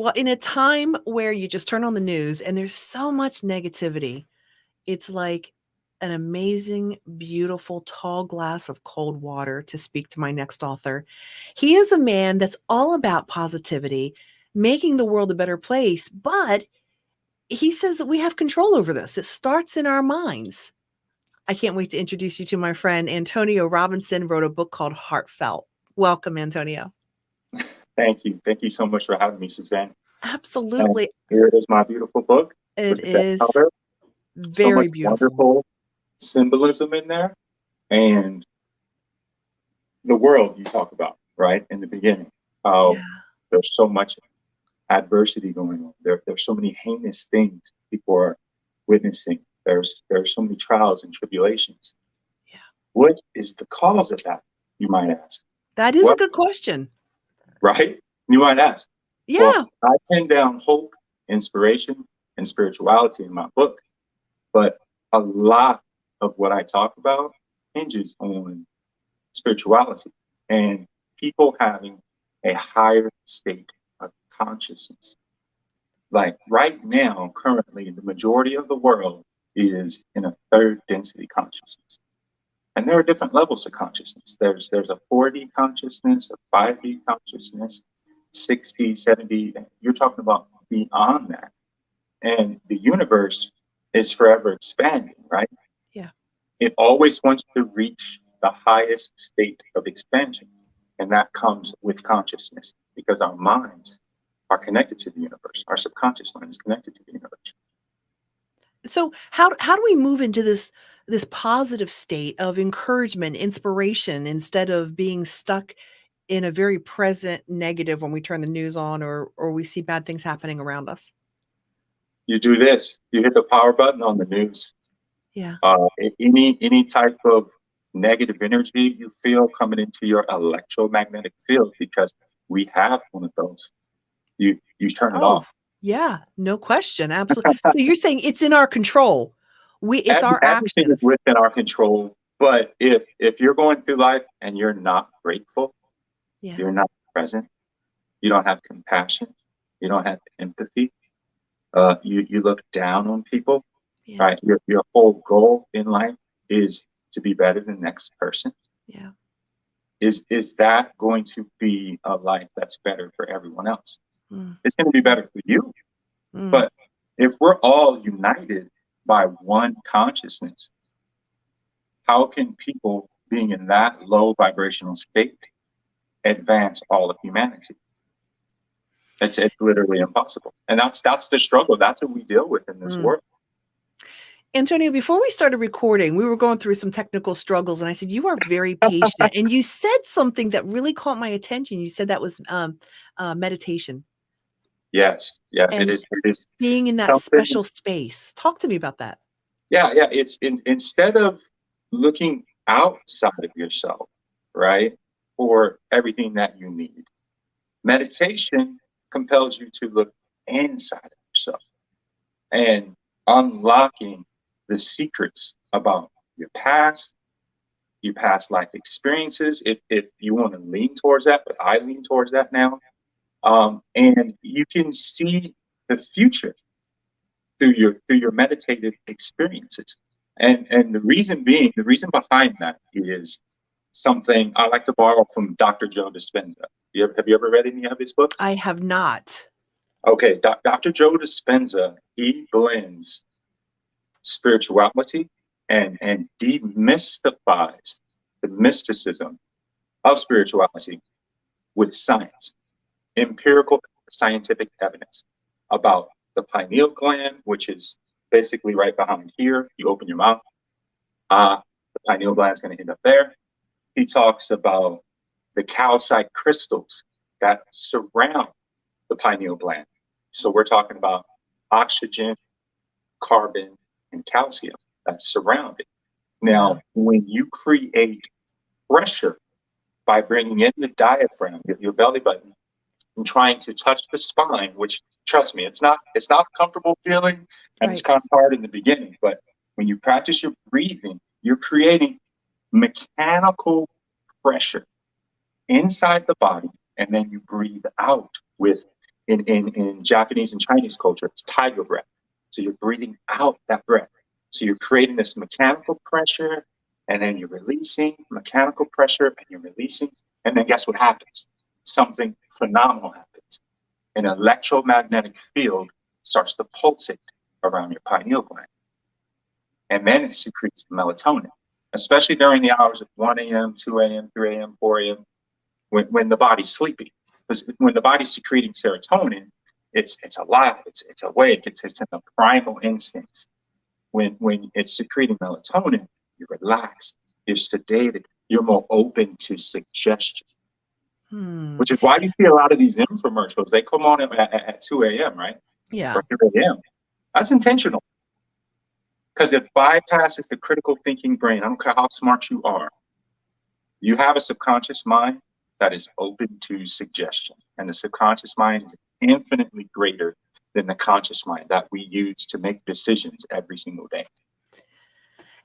Well, in a time where you just turn on the news and there's so much negativity, it's like an amazing, beautiful, tall glass of cold water, to speak to my next author. He is a man that's all about positivity, making the world a better place, but he says that we have control over this. It starts in our minds. I can't wait to introduce you to my friend Antonio Robinson. Wrote a book called Heartfelt. Welcome, Antonio. Thank you. Thank you so much for having me, Suzanne. And Absolutely. here is my beautiful book It with the best is cover. So very much beautiful. wonderful symbolism in there. And the world you talk about, right? In the beginning. Yeah. There's so much adversity going on. There's so many heinous things people are witnessing. There's so many trials and tribulations. Yeah. What is the cause of that, you might ask? That is a Well, good question. right? You might ask. Well, Yeah. I pin down hope, inspiration, and spirituality in my book, but a lot of what I talk about hinges on spirituality and people having a higher state of consciousness. Like right now, currently, the majority of the world is in a third density consciousness. And there are different levels of consciousness. There's a 4D consciousness, a 5D consciousness, 60, 70. You're talking about beyond that. And the universe is forever expanding, right? Yeah. It always wants to reach the highest state of expansion. And that comes with consciousness because our minds are connected to the universe. Our subconscious mind is connected to the universe. So how do we move into this positive state of encouragement, inspiration, instead of being stuck in a very present negative when we turn the news on or we see bad things happening around us? You do this, you hit the power button on the news. Yeah. Any type of negative energy you feel coming into your electromagnetic field, because we have one of those. You turn it Oh, off. yeah, no question, absolutely. So you're saying it's in our control. It's our Everything is actions. within our control. But if you're going through life and you're not grateful, Yeah, you're not present, you don't have compassion, you don't have empathy, you look down on people, yeah, right? Your whole goal in life is to be better than the next person. yeah. Is that going to be a life that's better for everyone else? Mm, It's going to be mm, better for you. mm. But if we're all united by one consciousness, how can people being in that low vibrational state advance all of humanity? It's literally impossible. And that's the struggle. That's what we deal with in this Mm. world. Antonio, before we started recording, we were going through some technical struggles, and I said, "You are very patient." And you said something that really caught my attention. You said that was meditation Yes, yes, and it is being in that something. special space. Talk to me about that. Yeah, yeah. Instead of looking outside of yourself, right, for everything that you need, meditation compels you to look inside of yourself and unlocking the secrets about your past life experiences. If you want to lean towards that, but I lean towards that now. And you can see the future through your meditative experiences. And the reason behind that is something I like to borrow from Dr. Joe Dispenza. Have you ever read any of his books? I have not. Okay, Dr. Joe Dispenza, he blends spirituality and demystifies the mysticism of spirituality with science, empirical scientific evidence about the pineal gland, which is basically right behind here. You open your mouth, the pineal gland is going to end up there. He talks about the calcite crystals that surround the pineal gland. So we're talking about oxygen, carbon, and calcium that surround it. Wow. Now, when you create pressure by bringing in the diaphragm, your belly button, and trying to touch the spine, which trust me, it's not a comfortable feeling and it's Right. kind of hard in the beginning. But when you practice your breathing, you're creating mechanical pressure inside the body, and then you breathe out with in Japanese and Chinese culture, it's tiger breath. So you're breathing out that breath. So you're creating this mechanical pressure, and then you're releasing mechanical pressure, and you're releasing. And then guess what happens? Something phenomenal happens. An electromagnetic field starts to pulsate around your pineal gland. And then it secretes melatonin, especially during the hours of 1 a.m., 2 a.m., 3 a.m., 4 a.m., when the body's sleeping. Because when the body's secreting serotonin, it's alive, it's awake, it's in the primal instincts. When it's secreting melatonin, you're relaxed, you're sedated, you're more open to suggestion. Which is why you see a lot of these infomercials. They come on at 2 a.m., right? Yeah. Or 3 a.m. That's intentional. Because it bypasses the critical thinking brain. I don't care how smart you are. You have a subconscious mind that is open to suggestion. And the subconscious mind is infinitely greater than the conscious mind that we use to make decisions every single day.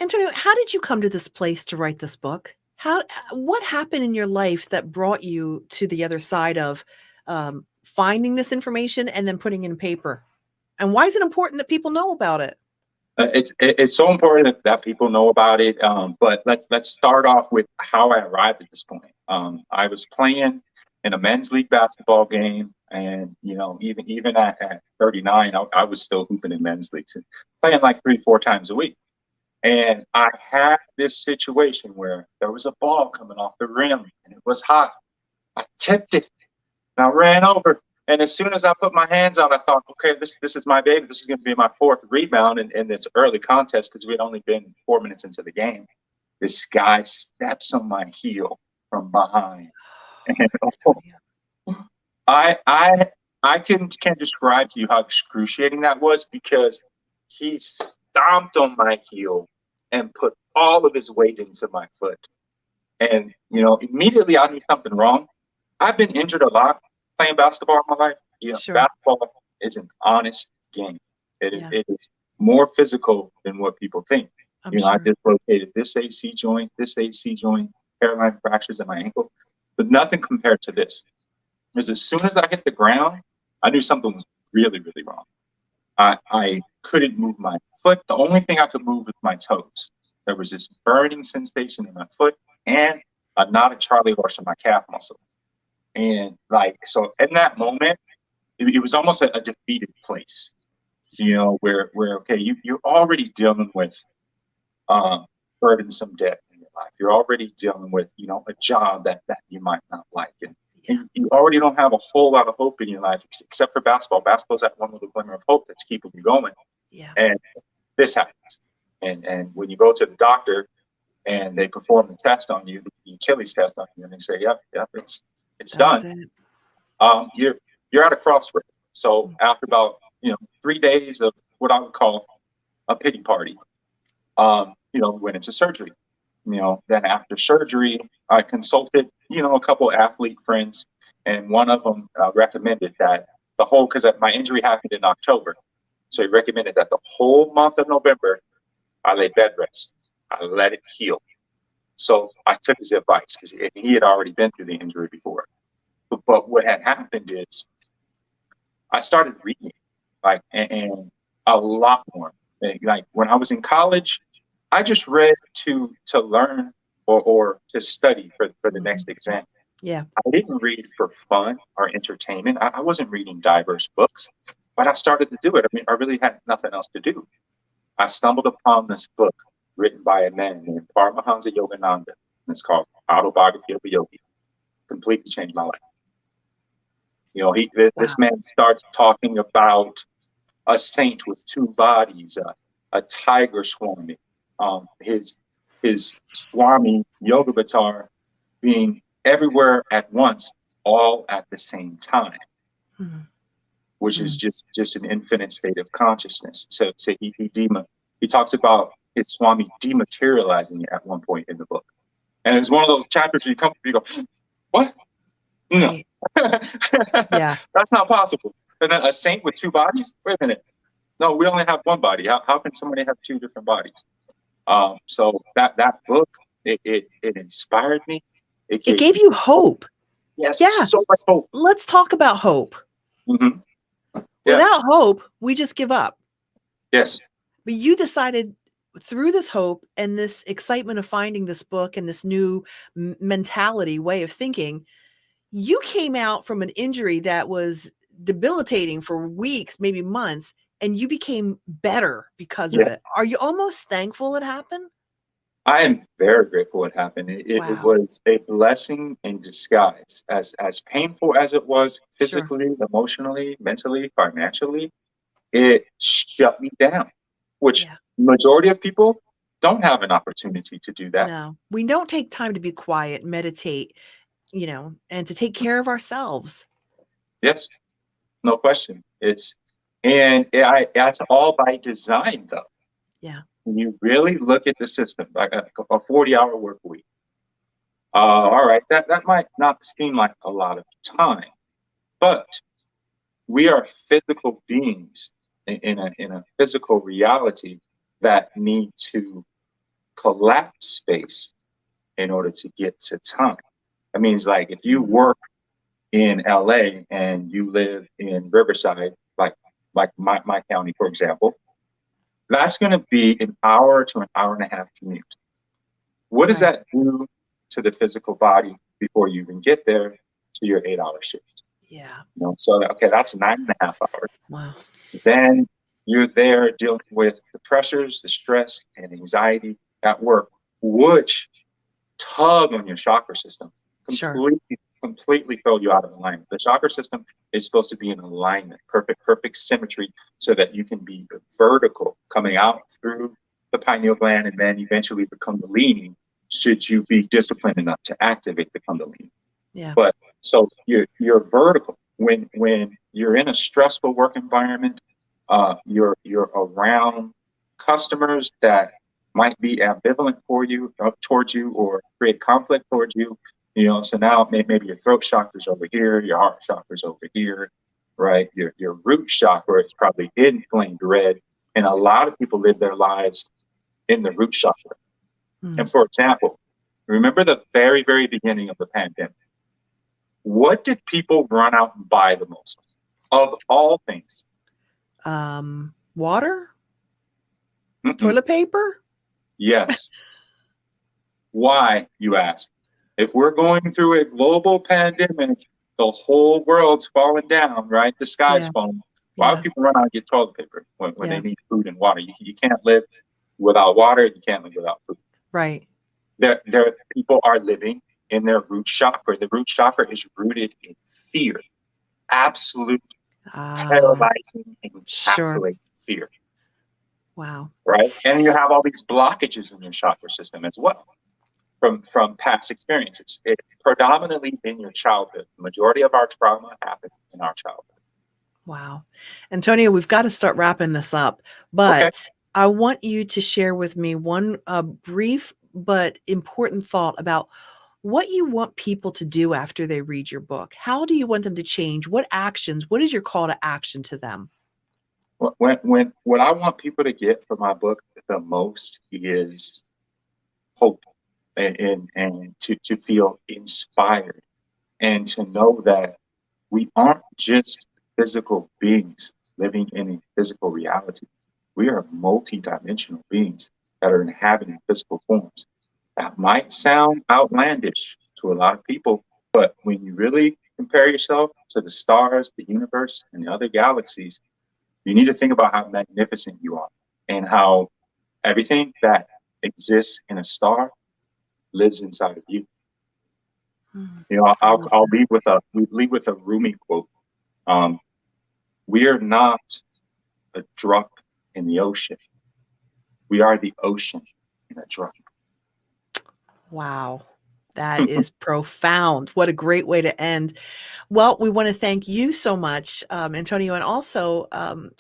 Antonio, how did you come to this place to write this book? What happened in your life that brought you to the other side of finding this information and then putting it in paper? And why is it important that people know about it? It's so important that people know about it. But let's start off with how I arrived at this point. I was playing in a men's league basketball game, and even at 39, I was still hooping in men's leagues and playing like 3-4 times a week. And I had this situation where there was a ball coming off the rim, and it was hot. I tipped it, and I ran over. And as soon as I put my hands out, I thought, okay, this is my baby. This is going to be my 4th rebound in this early contest, because we had only been 4 minutes into the game. This guy steps on my heel from behind. And I can't describe to you how excruciating that was, because he stomped on my heel and put all of his weight into my foot. And, immediately I knew something wrong. I've been injured a lot playing basketball in my life. Sure. Basketball is an honest game. It is more physical than what people think. Sure. I dislocated this AC joint, hairline fractures in my ankle, but nothing compared to this. Because as soon as I hit the ground, I knew something was really, really wrong. I couldn't move my foot. The only thing I could move was my toes. There was this burning sensation in my foot and a knot of Charlie horse in my calf muscle. And so in that moment, it was almost a defeated place, where okay, you're already dealing with burdensome debt in your life. You're already dealing with, a job that you might not like. And you already don't have a whole lot of hope in your life, except for basketball. Basketball's that one little glimmer of hope that's keeping you going. Yeah. And this happens. And when you go to the doctor and they perform the test on you, the Achilles test on you, and they say, yep, it's done. You're at a crossroad. So after about 3 days of what I would call a pity party, we went into surgery. Then after surgery, I consulted a couple athlete friends, and one of them recommended that because my injury happened in October, so he recommended that the whole month of November I lay bed rest. I let it heal. So I took his advice, because he had already been through the injury before. But what had happened is I started reading, and a lot more. Like when I was in college, I just read to learn or to study for the next exam. Yeah. I didn't read for fun or entertainment. I wasn't reading diverse books, but I started to do it. I mean, I really had nothing else to do. I stumbled upon this book written by a man named Paramahansa Yogananda. And it's called Autobiography of a Yogi. Completely changed my life. This man starts talking about a saint with 2 bodies, a tiger swarming, his Swami Yogavatara being everywhere at once, all at the same time, which is just an infinite state of consciousness. So he talks about his Swami dematerializing at one point in the book. And it's one of those chapters where you go, what? No. Right. Yeah. That's not possible. And then a saint with 2 bodies? Wait a minute. No, we only have 1 body. How can somebody have 2 different bodies? So that book, it inspired me. It gave you hope. Yes, Yeah. so much hope. Let's talk about hope. Hmm. Yeah. Without hope, we just give up. Yes. But you decided through this hope and this excitement of finding this book and this new mentality, way of thinking, you came out from an injury that was debilitating for weeks, maybe months, and you became better because of Yeah. it. Are you almost thankful it happened? I am very grateful it happened. It Wow. was a blessing in disguise. As painful as it was Sure. physically, emotionally, mentally, financially, it shut me down, which Yeah. majority of people don't have an opportunity to do that. No. We don't take time to be quiet, meditate, and to take care of ourselves. Yes, no question. That's all by design, though. Yeah. When you really look at the system, like a 40-hour work week, all right, that might not seem like a lot of time, but we are physical beings in a physical reality that need to collapse space in order to get to time. That means, like, if you Mhm. work in LA and you live in Riverside, like my county, for example, that's going to be an hour to an hour and a half commute. What does Right. that do to the physical body before you even get there to your 8 hour shift? Yeah. So okay, that's 9.5 hours. Wow. Then you're there dealing with the pressures, the stress, and anxiety at work, which tug on your chakra system, Sure. completely throw you out of alignment. The chakra system is supposed to be in alignment, perfect symmetry, so that you can be vertical coming out through the pineal gland and then eventually the kundalini, should you be disciplined enough to activate the kundalini. Yeah. But so you're vertical when you're in a stressful work environment. You're around customers that might be ambivalent for you towards you or create conflict towards you. So now maybe your throat chakra's over here, your heart chakra's over here, right? Your root chakra is probably inflamed red, and a lot of people live their lives in the root chakra. Mm. And for example, remember the very beginning of the pandemic. What did people run out and buy the most of all things? Water? Mm-mm. Toilet paper? Yes. Why, you ask? If we're going through a global pandemic, the whole world's falling down, right? The sky's Yeah. falling. Why would Yeah. people run out and get toilet paper when they Yeah. need food and water? You can't live without water. You can't live without food. Right. People are living in their root chakra. The root chakra is rooted in fear, absolute Ah, paralyzing, sure. encapsulating fear. Wow. Right? And you have all these blockages in your chakra system as well from past experiences. It predominantly in your childhood. The majority of our trauma happens in our childhood. Wow. Antonio, we've got to start wrapping this up, Okay. but I want you to share with me one brief but important thought about what you want people to do after they read your book. How do you want them to change? What actions? What is your call to action to them? When what I want people to get from my book the most is hope, and to feel inspired, and to know that we aren't just physical beings living in a physical reality. We are multidimensional beings that are inhabiting physical forms. That might sound outlandish to a lot of people, but when you really compare yourself to the stars, the universe, and the other galaxies, you need to think about how magnificent you are and how everything that exists in a star lives inside of you. I love I'll that. leave with a Rumi quote. Um, we are not a drop in the ocean. We are the ocean in a drop. Wow. That is profound. What a great way to end. Well, we want to thank you so much, Antonio, and also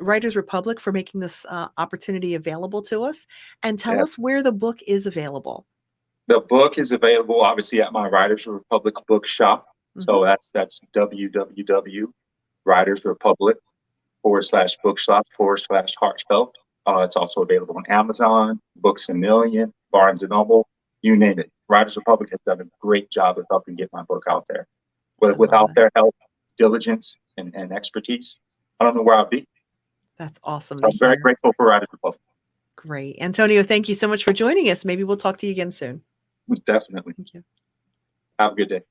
Writers Republic for making this opportunity available to us. And tell Yeah. us where the book is available. The book is available obviously at my Writers Republic bookshop. Hmm. So that's www.writersrepublic.com/bookshop/heartfelt. It's also available on Amazon, Books a Million, Barnes and Noble, you name it. Writers Republic has done a great job of helping get my book out there. I But love without it. their help, diligence and expertise, I don't know where I'll be. That's awesome So to I'm very hear. grateful for Writers Republic. Great. Antonio, thank you so much for joining us. Maybe we'll talk to you again soon. Definitely. Thank you. Have a good day.